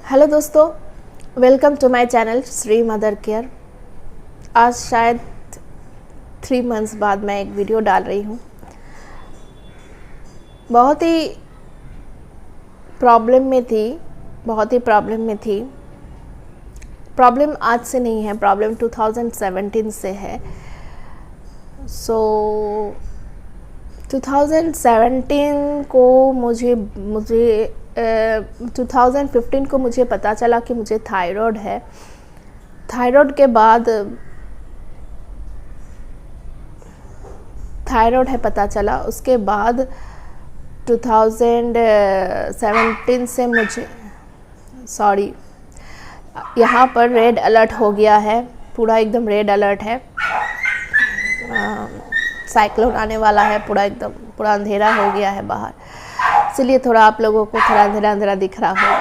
Hello दोस्तों, welcome to my channel Shri mother care. आज शायद 3 मंथ्स बाद मैं एक वीडियो डाल रही हूँ। बहुत ही प्रॉब्लम में थी। प्रॉब्लम आज से नहीं है, प्रॉब्लम 2017 से है। 2017 को मुझे 2015 को मुझे पता चला कि मुझे थायराइड है। थायराइड है पता चला। उसके बाद 2017 से मुझे यहाँ पर रेड अलर्ट हो गया है, पूरा एकदम रेड अलर्ट है। साइक्लोन आने वाला है, पूरा अंधेरा हो गया है बाहर, इसलिए थोड़ा आप लोगों को थोड़ा अंधेरा दिख रहा होगा।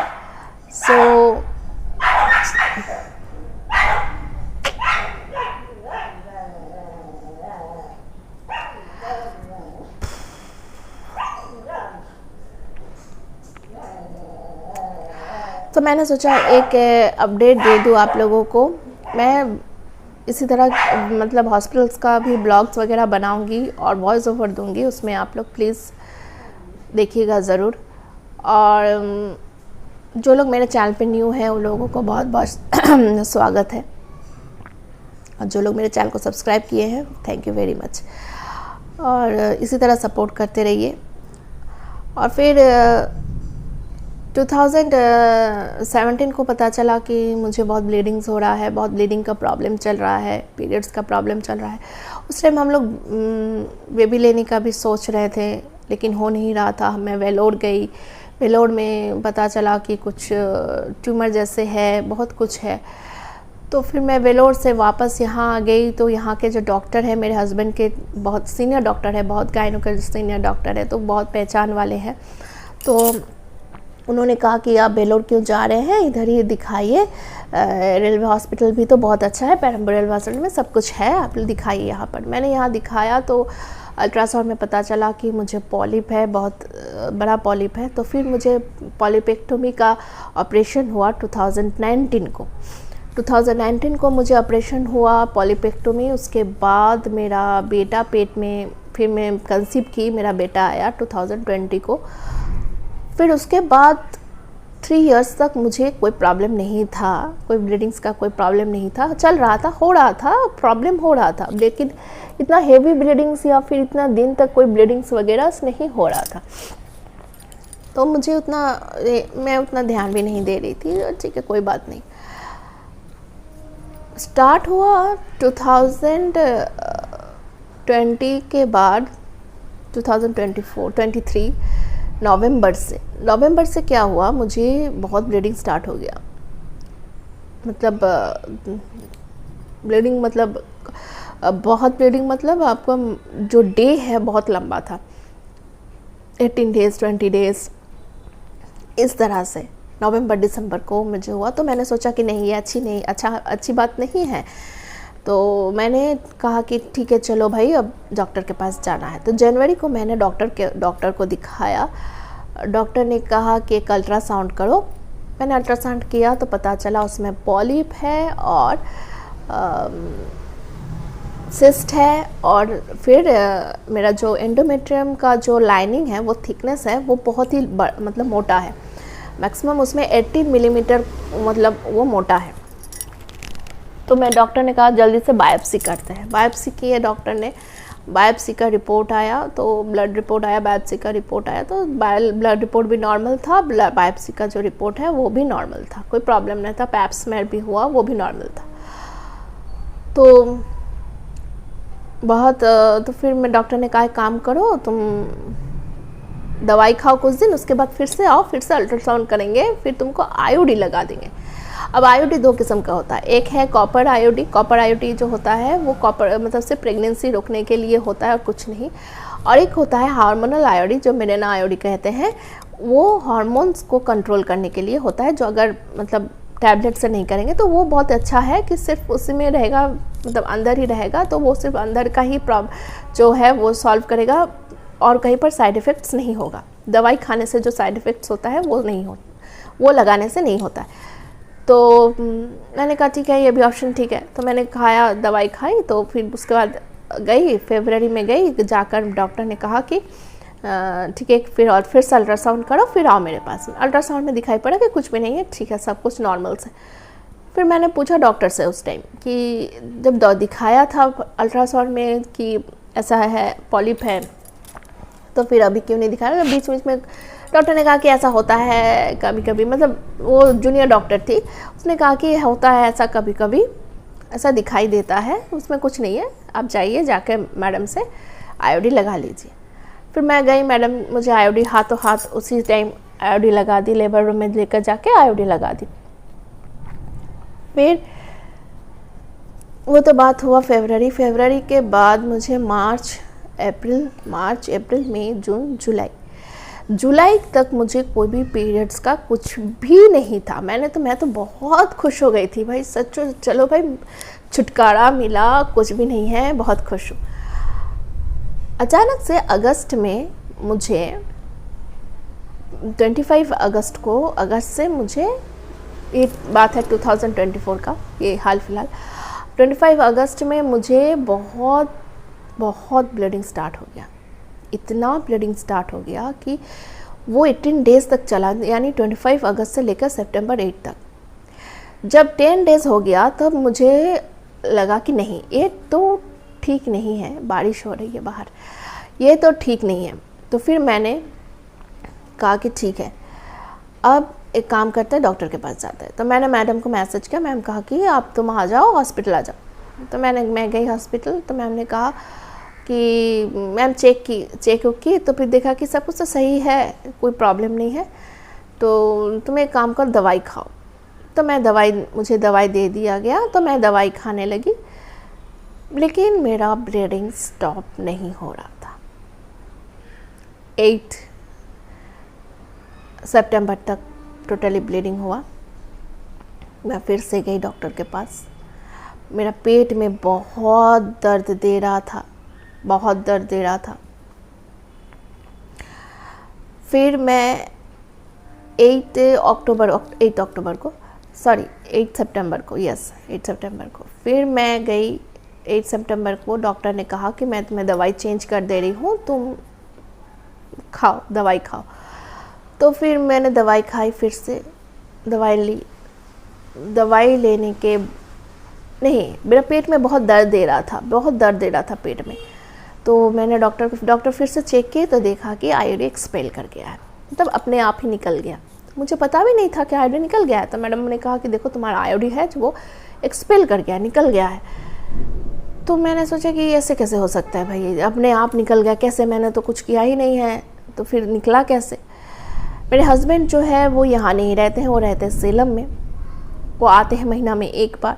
तो मैंने सोचा एक अपडेट दे दूँ आप लोगों को। मैं इसी तरह मतलब हॉस्पिटल्स का भी ब्लॉग्स वगैरह बनाऊंगी और वॉइस ओवर दूंगी, उसमें आप लोग प्लीज़ देखिएगा ज़रूर। और जो लोग मेरे चैनल पे न्यू हैं उन लोगों को बहुत बहुत स्वागत है, और जो लोग मेरे चैनल को सब्सक्राइब किए हैं थैंक यू वेरी मच। और इसी तरह सपोर्ट करते रहिए। और फिर 2017 को पता चला कि मुझे बहुत ब्लीडिंग्स हो रहा है, बहुत ब्लीडिंग का प्रॉब्लम चल रहा है, पीरियड्स का प्रॉब्लम चल रहा है। उस टाइम हम लोग बेबी लेने का भी सोच रहे थे, लेकिन हो नहीं रहा था। मैं वेलोर गई, वेलोर में पता चला कि कुछ ट्यूमर जैसे है, बहुत कुछ है। तो फिर मैं वेलोर से वापस यहाँ आ गई। तो यहाँ के जो डॉक्टर है मेरे हस्बैंड के, बहुत सीनियर डॉक्टर है, बहुत गायनोकोलॉजिस्ट सीनियर डॉक्टर है, तो बहुत पहचान वाले हैं। तो उन्होंने कहा कि आप वेलोर क्यों जा रहे हैं, इधर ही दिखाइए। रेलवे हॉस्पिटल भी तो बहुत अच्छा है, पेरम्बूर रेलवे हॉस्पिटल में सब कुछ है, आप दिखाइए यहाँ पर। मैंने यहाँ दिखाया तो अल्ट्रासाउंड में पता चला कि मुझे पॉलिप है, बहुत बड़ा पॉलिप है। तो फिर मुझे पॉलिपेक्टोमी का ऑपरेशन हुआ 2019 को मुझे ऑपरेशन हुआ पॉलिपेक्टोमी। उसके बाद मेरा बेटा पेट में, फिर मैं कंसीव की, मेरा बेटा आया 2020 को। फिर उसके बाद 3 इयर्स तक मुझे कोई प्रॉब्लम नहीं था, कोई ब्लीडिंग्स का कोई प्रॉब्लम नहीं था। चल रहा था, हो रहा था, प्रॉब्लम हो रहा था, लेकिन इतना हेवी ब्लीडिंग्स या फिर इतना दिन तक कोई ब्लीडिंग्स वगैरह नहीं हो रहा था। तो मैं उतना ध्यान भी नहीं दे रही थी। ठीक है, कोई बात नहीं। स्टार्ट हुआ 2020 के बाद 2023 नवंबर से क्या हुआ, मुझे बहुत ब्लीडिंग स्टार्ट हो गया। मतलब ब्लीडिंग मतलब बहुत ब्लीडिंग मतलब आपका जो डे है बहुत लंबा था, 18 डेज 20 डेज इस तरह से। नवंबर दिसंबर को मुझे हुआ। तो मैंने सोचा कि नहीं, ये अच्छी बात नहीं है। तो मैंने कहा कि ठीक है चलो भाई, अब डॉक्टर के पास जाना है। तो जनवरी को मैंने डॉक्टर को दिखाया। डॉक्टर ने कहा कि एक अल्ट्रासाउंड करो। मैंने अल्ट्रासाउंड किया तो पता चला उसमें पॉलिप है और सिस्ट है। और फिर मेरा जो एंडोमेट्रियम का जो लाइनिंग है, वो थिकनेस है, वो बहुत ही मतलब मोटा है। मैक्सिमम उसमें 80 मिलीमीटर मतलब वो मोटा है। तो डॉक्टर ने कहा जल्दी से बायोप्सी करते हैं। बायोप्सी किए डॉक्टर ने, बायोप्सी का रिपोर्ट आया, तो ब्लड रिपोर्ट आया, बायोप्सी का रिपोर्ट आया, तो ब्लड रिपोर्ट भी नॉर्मल था, बायोप्सी का जो रिपोर्ट है वो भी नॉर्मल था, कोई प्रॉब्लम नहीं था। पैप स्मेयर भी हुआ, वो भी नॉर्मल था। तो फिर डॉक्टर ने कहा काम करो, तुम दवाई खाओ कुछ दिन, उसके बाद फिर से आओ, फिर से अल्ट्रासाउंड करेंगे, फिर तुमको आईओडी लगा देंगे। अब आईओडी 2 किस्म का होता है। एक है कॉपर आईओडी जो होता है वो कॉपर मतलब सिर्फ प्रेगनेंसी रोकने के लिए होता है और कुछ नहीं। और एक होता है हार्मोनल आईओडी, जो मिरेना आईओडी कहते हैं, वो हार्मोन्स को कंट्रोल करने के लिए होता है। जो अगर मतलब टैबलेट से नहीं करेंगे तो वो बहुत अच्छा है कि सिर्फ उसी में रहेगा, मतलब अंदर ही रहेगा, तो वो सिर्फ अंदर का ही जो है वो सॉल्व करेगा और कहीं पर साइड इफ़ेक्ट्स नहीं होगा। दवाई खाने से जो साइड इफ़ेक्ट्स होता है वो नहीं वो लगाने से नहीं होता है। तो मैंने कहा ठीक है, ये भी ऑप्शन ठीक है। तो मैंने खाया, दवाई खाई। तो फिर उसके बाद गई, फरवरी में गई, जाकर डॉक्टर ने कहा कि ठीक है, फिर से अल्ट्रासाउंड करो, फिर आओ मेरे पास। अल्ट्रासाउंड में दिखाई पड़ा कि कुछ भी नहीं है, ठीक है, सब कुछ नॉर्मल से। फिर मैंने पूछा डॉक्टर से उस टाइम कि जब दिखाया था अल्ट्रासाउंड में कि ऐसा है, पॉलिप है, तो फिर अभी क्यों नहीं दिखाया? बीच बीच में डॉक्टर ने कहा कि ऐसा होता है कभी कभी, मतलब वो जूनियर डॉक्टर थी, उसने कहा कि होता है ऐसा कभी कभी, ऐसा दिखाई देता है, उसमें कुछ नहीं है, आप जाइए, जाके मैडम से आईओडी लगा लीजिए। फिर मैं गई, मैडम मुझे आईओडी हाथों हाथ उसी टाइम आईओडी लगा दी, लेबर रूम में लेकर जाके आईओडी लगा दी। फिर वो तो बात हुआ फरवरी के बाद मुझे मार्च, अप्रैल, मई, जून, जुलाई तक मुझे कोई भी पीरियड्स का कुछ भी नहीं था। मैं तो बहुत खुश हो गई थी भाई, सच, चलो भाई छुटकारा मिला, कुछ भी नहीं है, बहुत खुश हूँ। अचानक से अगस्त में मुझे 25 अगस्त से मुझे, ये बात है 2024 का, ये हाल फिलहाल 25 अगस्त में मुझे बहुत ब्लीडिंग स्टार्ट हो गया। इतना ब्लीडिंग स्टार्ट हो गया कि वो 18 डेज़ तक चला, यानी 25 अगस्त से लेकर सितंबर 8 तक। जब 10 डेज़ हो गया तब मुझे लगा कि नहीं, ये तो ठीक नहीं है, बारिश हो रही है बाहर, ये तो ठीक नहीं है। तो फिर मैंने कहा कि ठीक है, अब एक काम करते हैं, डॉक्टर के पास जाते हैं। तो मैंने मैडम को मैसेज किया, मैम कहा कि आप तुम आ जाओ, हॉस्पिटल आ जाओ। तो मैं गई हॉस्पिटल। तो मैम ने कहा कि मैम चेक की, तो फिर देखा कि सब कुछ तो सही है, कोई प्रॉब्लम नहीं है, तो तुम एक काम कर, दवाई खाओ। तो मुझे दवाई दे दिया गया, तो मैं दवाई खाने लगी, लेकिन मेरा ब्लीडिंग स्टॉप नहीं हो रहा था। 8 सितंबर तक टोटली ब्लीडिंग हुआ। मैं फिर से गई डॉक्टर के पास। मेरा पेट में बहुत दर्द दे रहा था। फिर मैं 8 सितंबर को फिर मैं गई। 8 सितंबर को डॉक्टर ने कहा कि मैं तुम्हें दवाई चेंज कर दे रही हूँ, तुम खाओ, दवाई खाओ। तो फिर मैंने दवाई खाई, फिर से दवाई ली। दवाई लेने के नहीं, मेरा पेट में बहुत दर्द दे रहा था पेट में। तो मैंने डॉक्टर फिर से चेक किए, तो देखा कि आईओडी एक्सपेल कर गया है, मतलब अपने आप ही निकल गया। मुझे पता भी नहीं था कि आईओडी निकल गया है। तो मैडम ने कहा कि देखो तुम्हारा आईओडी है जो वो एक्सपेल कर गया, निकल गया है। तो मैंने सोचा कि ऐसे कैसे हो सकता है भाई, अपने आप निकल गया कैसे, मैंने तो कुछ किया ही नहीं है, तो फिर निकला कैसे? मेरे हस्बैंड जो है वो यहाँ नहीं रहते हैं, वो रहते हैं सेलम में। वो आते हैं महीना में एक बार।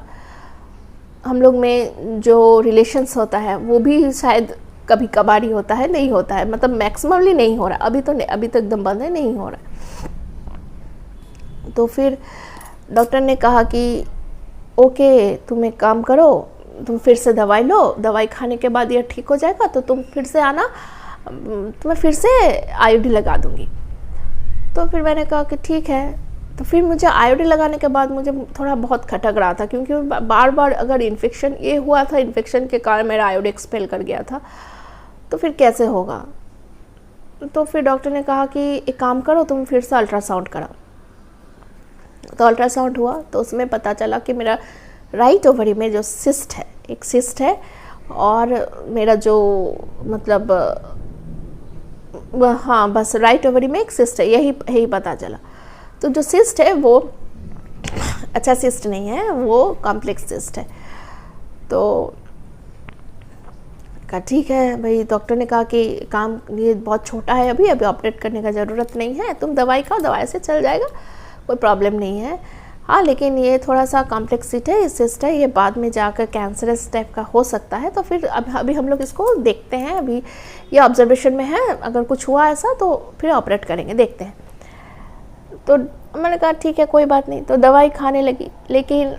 हम लोग में जो रिलेशंस होता है वो भी शायद कभी कभार ही होता है, नहीं होता है, मतलब मैक्सिममली नहीं हो रहा, अभी तो एकदम बंद है, नहीं हो रहा। तो फिर डॉक्टर ने कहा कि ओके, तुम एक काम करो, तुम फिर से दवाई लो, दवाई खाने के बाद ये ठीक हो जाएगा तो तुम फिर से आना, तुम्हें फिर से आईओडी लगा दूंगी। तो फिर मैंने कहा कि ठीक है। तो फिर मुझे आईओडी लगाने के बाद मुझे थोड़ा बहुत खटक रहा था, क्योंकि बार बार अगर इन्फेक्शन ये हुआ था, इन्फेक्शन के कारण मेरा आईओडी एक्सपेल कर गया था, तो फिर कैसे होगा? तो फिर डॉक्टर ने कहा कि एक काम करो, तुम फिर से अल्ट्रासाउंड कराओ। तो अल्ट्रासाउंड हुआ तो उसमें पता चला कि मेरा राइट ओवरी में जो एक सिस्ट है, और मेरा जो मतलब हाँ बस राइट ओवरी में एक सिस्ट है, यही पता चला। तो जो सिस्ट है वो अच्छा सिस्ट नहीं है, वो कॉम्प्लेक्स सिस्ट है। तो कहा ठीक है भाई, डॉक्टर ने कहा कि काम ये बहुत छोटा है, अभी ऑपरेट करने का ज़रूरत नहीं है, तुम दवाई खाओ, दवाई से चल जाएगा, कोई प्रॉब्लम नहीं है। हाँ लेकिन ये थोड़ा सा कॉम्प्लेक्स सिस्ट है, ये बाद में जाकर कैंसरस टाइप का हो सकता है। तो फिर अभी हम लोग इसको देखते हैं, अभी ये ऑब्जर्वेशन में है, अगर कुछ हुआ ऐसा तो फिर ऑपरेट करेंगे, देखते हैं। तो मैंने कहा ठीक है, कोई बात नहीं। तो दवाई खाने लगी, लेकिन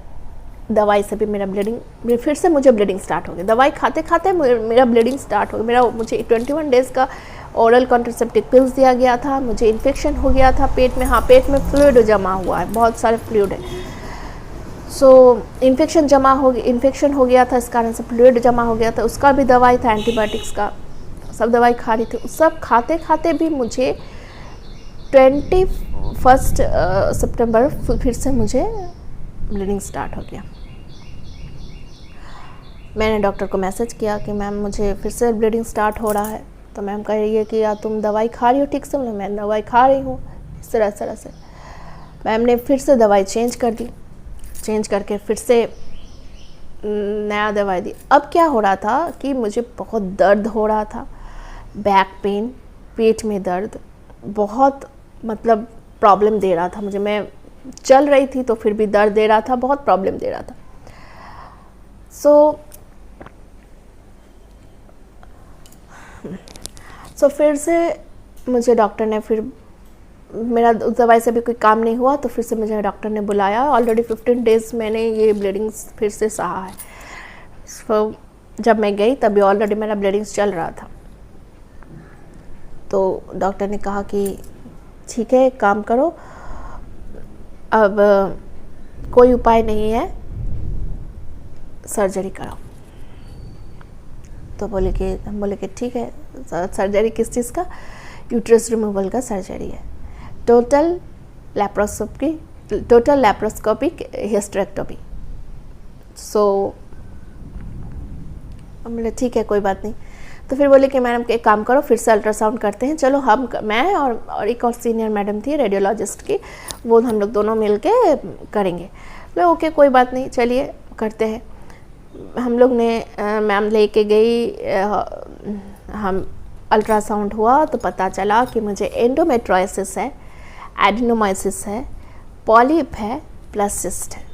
दवाई से भी मेरा फिर से मुझे ब्लीडिंग स्टार्ट हो गई। दवाई खाते खाते मेरा ब्लीडिंग स्टार्ट हो गया। मुझे 21 डेज़ का ओरल कॉन्ट्रासेप्टिव पिल्स दिया गया था। मुझे इन्फेक्शन हो गया था पेट में, हाँ पेट में फ्लूइड जमा हुआ है, बहुत सारे फ्लूइड है। सो इन्फेक्शन हो गया था, इस कारण से फ्लूइड जमा हो गया था। उसका भी दवाई था, एंटीबायोटिक्स का सब दवाई खा रही थी। सब खाते खाते भी मुझे 21 सितंबर फिर से मुझे ब्लीडिंग स्टार्ट हो गया। मैंने डॉक्टर को मैसेज किया कि मैम मुझे फिर से ब्लीडिंग स्टार्ट हो रहा है। तो मैम कह रही है कि यार तुम दवाई खा रही हो ठीक से? मैं दवाई खा रही हूँ। इस तरह से मैम ने फिर से दवाई चेंज कर दी, चेंज करके फिर से नया दवाई दी। अब क्या हो रहा था कि मुझे बहुत दर्द हो रहा था, बैक पेन, पेट में दर्द बहुत मतलब प्रॉब्लम दे रहा था मुझे। मैं चल रही थी तो फिर भी दर्द दे रहा था, बहुत प्रॉब्लम दे रहा था। सो फिर से मुझे डॉक्टर ने, फिर मेरा उस दवाई से भी कोई काम नहीं हुआ तो फिर से मुझे डॉक्टर ने बुलाया। ऑलरेडी 15 डेज़ मैंने ये ब्लीडिंग्स फिर से सहा है। सो जब मैं गई तभी ऑलरेडी मेरा ब्लीडिंग्स चल रहा था। तो डॉक्टर ने कहा कि ठीक है एक काम करो, अब कोई उपाय नहीं है, सर्जरी कराओ। तो हम बोले कि ठीक है। सर्जरी किस चीज़ का? यूट्रस रिमूवल का सर्जरी है, टोटल लैप्रोस्कोपिक हिस्टेरेक्टोमी। सो हम बोले ठीक है कोई बात नहीं। तो फिर बोले कि मैडम एक काम करो, फिर से अल्ट्रासाउंड करते हैं। चलो मैं और एक और सीनियर मैडम थी रेडियोलॉजिस्ट की, वो हम लोग दोनों मिल के करेंगे। बोले ओके कोई बात नहीं, चलिए करते हैं। हम लोग ने मैम लेके गई, हम अल्ट्रासाउंड हुआ तो पता चला कि मुझे एंडोमेट्रोसिस है, एडिनोमाइसिस है, पॉलिप है, प्लस सिस्ट है।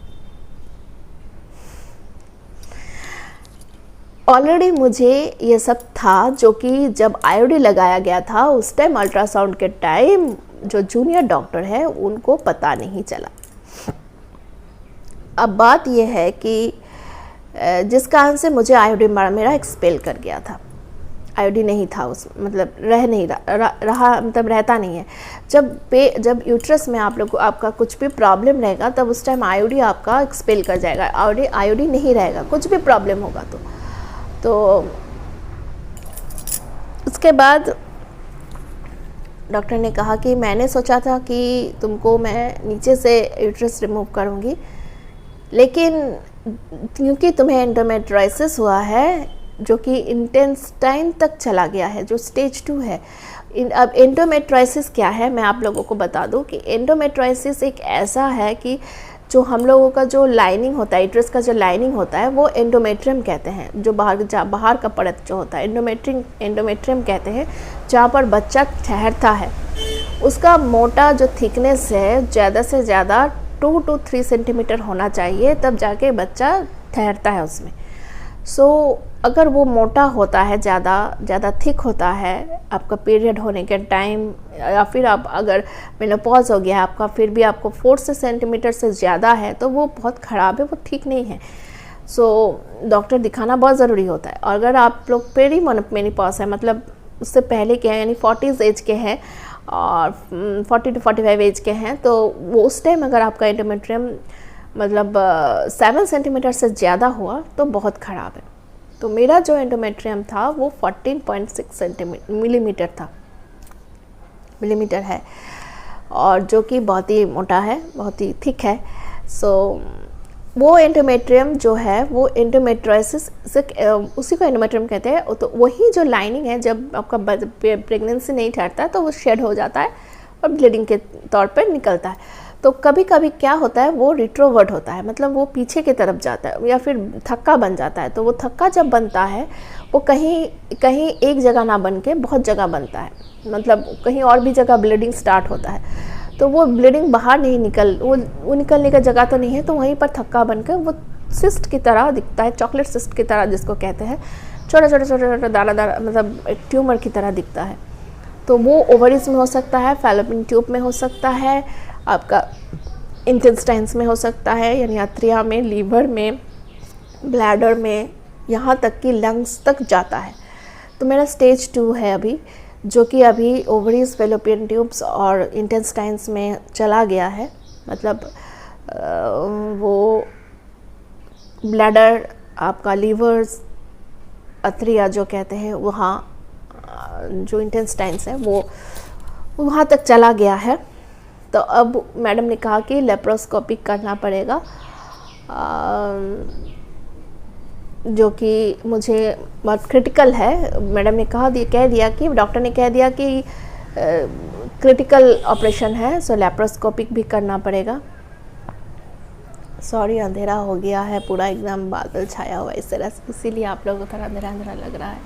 ऑलरेडी मुझे ये सब था, जो कि जब आईओडी लगाया गया था उस टाइम अल्ट्रासाउंड के टाइम जो जूनियर डॉक्टर है उनको पता नहीं चला। अब बात यह है कि जिस कारण से मुझे आईओडी मेरा एक्सपेल कर गया था। आईओडी नहीं था उस, मतलब रहता नहीं है। जब यूट्रस में आप लोग को आपका कुछ भी प्रॉब्लम रहेगा तब उस टाइम आईओडी आपका एक्सपेल कर जाएगा। आईओडी नहीं रहेगा कुछ भी प्रॉब्लम होगा तो उसके बाद डॉक्टर ने कहा कि मैंने सोचा था कि तुमको मैं नीचे से यूट्रस रिमूव करूँगी, लेकिन क्योंकि तुम्हें एंडोमेट्रोसिस हुआ है जो कि इंटेस्टाइन तक चला गया है, जो स्टेज 2 है। अब एंडोमेट्रोसिस क्या है मैं आप लोगों को बता दूं कि एंडोमेट्रोसिस एक ऐसा है कि जो हम लोगों का जो लाइनिंग होता है, यूट्रस का जो लाइनिंग होता है वो एंडोमेट्रियम कहते हैं। जो बाहर का परत जो होता है एंडोमेट्रियम कहते हैं, जहाँ पर बच्चा ठहरता है। उसका मोटा जो थिकनेस है ज़्यादा से ज़्यादा 2 to 3 सेंटीमीटर होना चाहिए, तब जाके बच्चा ठहरता है उसमें। अगर वो मोटा होता है, ज़्यादा थिक होता है आपका पीरियड होने के टाइम, या फिर आप अगर मेनोपॉज हो गया आपका, फिर भी आपको 4 सेंटीमीटर से ज़्यादा है तो वो बहुत ख़राब है, वो ठीक नहीं है। डॉक्टर दिखाना बहुत ज़रूरी होता है। और अगर आप लोग पेरीमेनोपॉज है, मतलब उससे पहले के हैं, यानी 40 एज के हैं और 40 to 45 एज के हैं, तो वो उस टाइम अगर आपका एंडोमेट्रियम मतलब 7 सेंटीमीटर से ज़्यादा हुआ तो बहुत ख़राब है। तो मेरा जो एंडोमेट्रियम था वो 14.6 मिलीमीटर है, और जो कि बहुत ही मोटा है, बहुत ही थिक है। वो एंडोमेट्रियम जो है वो एंडोमेट्रोसिस उसी को एंडोमेट्रियम कहते हैं। तो वही जो लाइनिंग है, जब आपका प्रेगनेंसी नहीं ठहरता है तो वो शेड हो जाता है और ब्लीडिंग के तौर पर निकलता है। तो कभी कभी क्या होता है वो रिट्रोवर्ट होता है, मतलब वो पीछे की तरफ जाता है या फिर थक्का बन जाता है। तो वो थक्का जब बनता है वो कहीं एक जगह ना बन के बहुत जगह बनता है, मतलब कहीं और भी जगह ब्लीडिंग स्टार्ट होता है। तो वो ब्लीडिंग बाहर नहीं वो निकलने का जगह तो नहीं है, तो वहीं पर थक्का बनकर वो सिस्ट की तरह दिखता है, चॉकलेट सिस्ट की तरह जिसको कहते हैं, छोटा छोटा दाना मतलब एक ट्यूमर की तरह दिखता है। तो वो ओवरीज में हो सकता है, फैलोपियन ट्यूब में हो सकता है, आपका इंटेस्टाइन्स में हो सकता है, यानी आंत्रिया में, लीवर में, ब्लैडर में, यहाँ तक कि लंग्स तक जाता है। तो मेरा स्टेज 2 है अभी। जो कि अभी ओवरीज, फेलोपियन ट्यूब्स और इंटेस्टाइन्स में चला गया है। मतलब वो ब्लैडर, आपका लीवर्स, अथरिया जो कहते हैं, वहाँ जो इंटेस्टाइन्स है वो वहाँ तक चला गया है। तो अब मैडम ने कहा कि लेप्रोस्कोपी करना पड़ेगा, जो कि मुझे बहुत क्रिटिकल है। मैडम ने कह दिया कि डॉक्टर ने कह दिया कि क्रिटिकल ऑपरेशन है, सो लेप्रोस्कोपिक भी करना पड़ेगा। सॉरी, अंधेरा हो गया है पूरा, एकदम बादल छाया हुआ इस तरह से, इसीलिए आप लोगों को थोड़ा अंधेरा अंधेरा लग रहा है।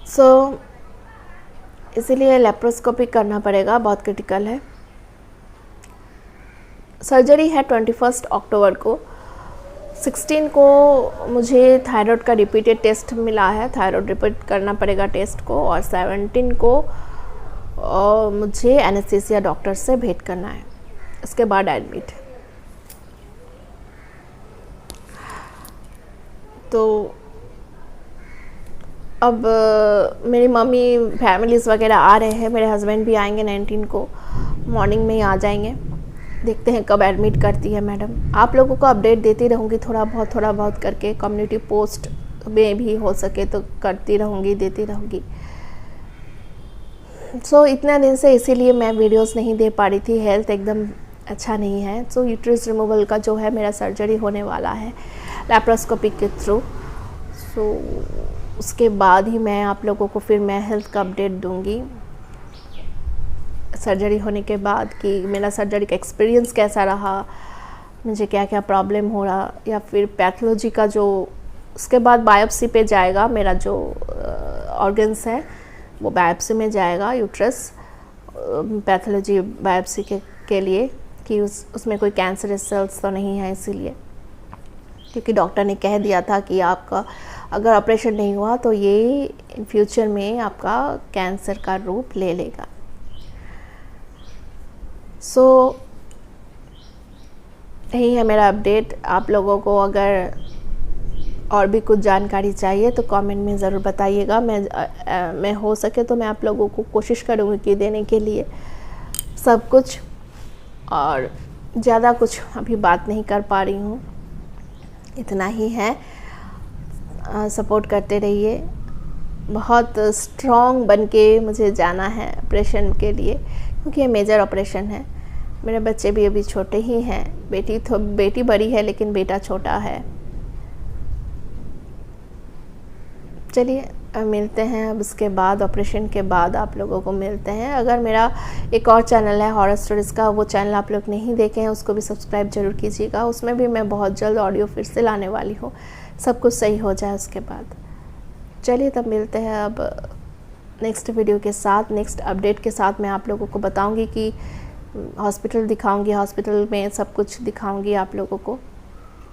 सो इसीलिए लेप्रोस्कोपी करना पड़ेगा, बहुत क्रिटिकल है। सर्जरी है 21 अक्टूबर को। 16 को मुझे थायराइड का रिपीटेड टेस्ट मिला है, थायराइड रिपीट करना पड़ेगा टेस्ट को, और 17 को मुझे एनेस्थीसिया डॉक्टर से भेंट करना है, उसके बाद एडमिट। तो अब मेरी मम्मी, फैमिलीज़ वगैरह आ रहे हैं, मेरे हस्बैंड भी आएंगे 19 को, मॉर्निंग में ही आ जाएंगे। देखते हैं कब एडमिट करती है मैडम। आप लोगों को अपडेट देती रहूँगी थोड़ा बहुत करके, कम्युनिटी पोस्ट में भी हो सके तो करती रहूँगी, देती रहूँगी। सो इतना दिन से इसीलिए मैं वीडियोस नहीं दे पा रही थी, हेल्थ एकदम अच्छा नहीं है। सो यूट्रस रिमूवल का जो है मेरा सर्जरी होने वाला है लैप्रोस्कोपिक के थ्रू। सो उसके बाद ही मैं आप लोगों को फिर मैं हेल्थ का अपडेट दूँगी सर्जरी होने के बाद, कि मेरा सर्जरी का एक्सपीरियंस कैसा रहा, मुझे क्या क्या प्रॉब्लम हो रहा, या फिर पैथोलॉजी का जो उसके बाद बायोप्सी पे जाएगा, मेरा जो ऑर्गन्स है वो बायोप्सी में जाएगा, यूट्रस पैथोलॉजी बायोप्सी के लिए, कि उसमें कोई कैंसरस सेल्स तो नहीं है, इसीलिए, क्योंकि डॉक्टर ने कह दिया था कि आपका अगर ऑपरेशन नहीं हुआ तो ये इन फ्यूचर में आपका कैंसर का रूप ले लेगा। सो यही है मेरा अपडेट। आप लोगों को अगर और भी कुछ जानकारी चाहिए तो कमेंट में ज़रूर बताइएगा। मैं हो सके तो मैं आप लोगों को कोशिश करूँगी कि देने के लिए सब कुछ, और ज़्यादा कुछ अभी बात नहीं कर पा रही हूँ, इतना ही है। सपोर्ट करते रहिए, बहुत स्ट्रॉन्ग बन के मुझे जाना है ऑपरेशन के लिए, क्योंकि ये मेजर ऑपरेशन है। मेरे बच्चे भी अभी छोटे ही हैं, बेटी बड़ी है लेकिन बेटा छोटा है। चलिए मिलते हैं अब उसके बाद, ऑपरेशन के बाद आप लोगों को मिलते हैं। अगर मेरा एक और चैनल है हॉरर स्टोरीज़ का, वो चैनल आप लोग नहीं देखे हैं उसको भी सब्सक्राइब जरूर कीजिएगा। उसमें भी मैं बहुत जल्द ऑडियो फिर से लाने वाली हूँ, सब कुछ सही हो जाए उसके बाद। चलिए तब मिलते हैं अब नेक्स्ट वीडियो के साथ, नेक्स्ट अपडेट के साथ। मैं आप लोगों को बताऊँगी कि हॉस्पिटल दिखाऊँगी, हॉस्पिटल में सब कुछ दिखाऊँगी आप लोगों को।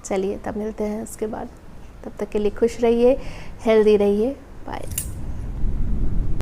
चलिए तब मिलते हैं उसके बाद, तब तक के लिए खुश रहिए, हेल्दी रहिए, बाय।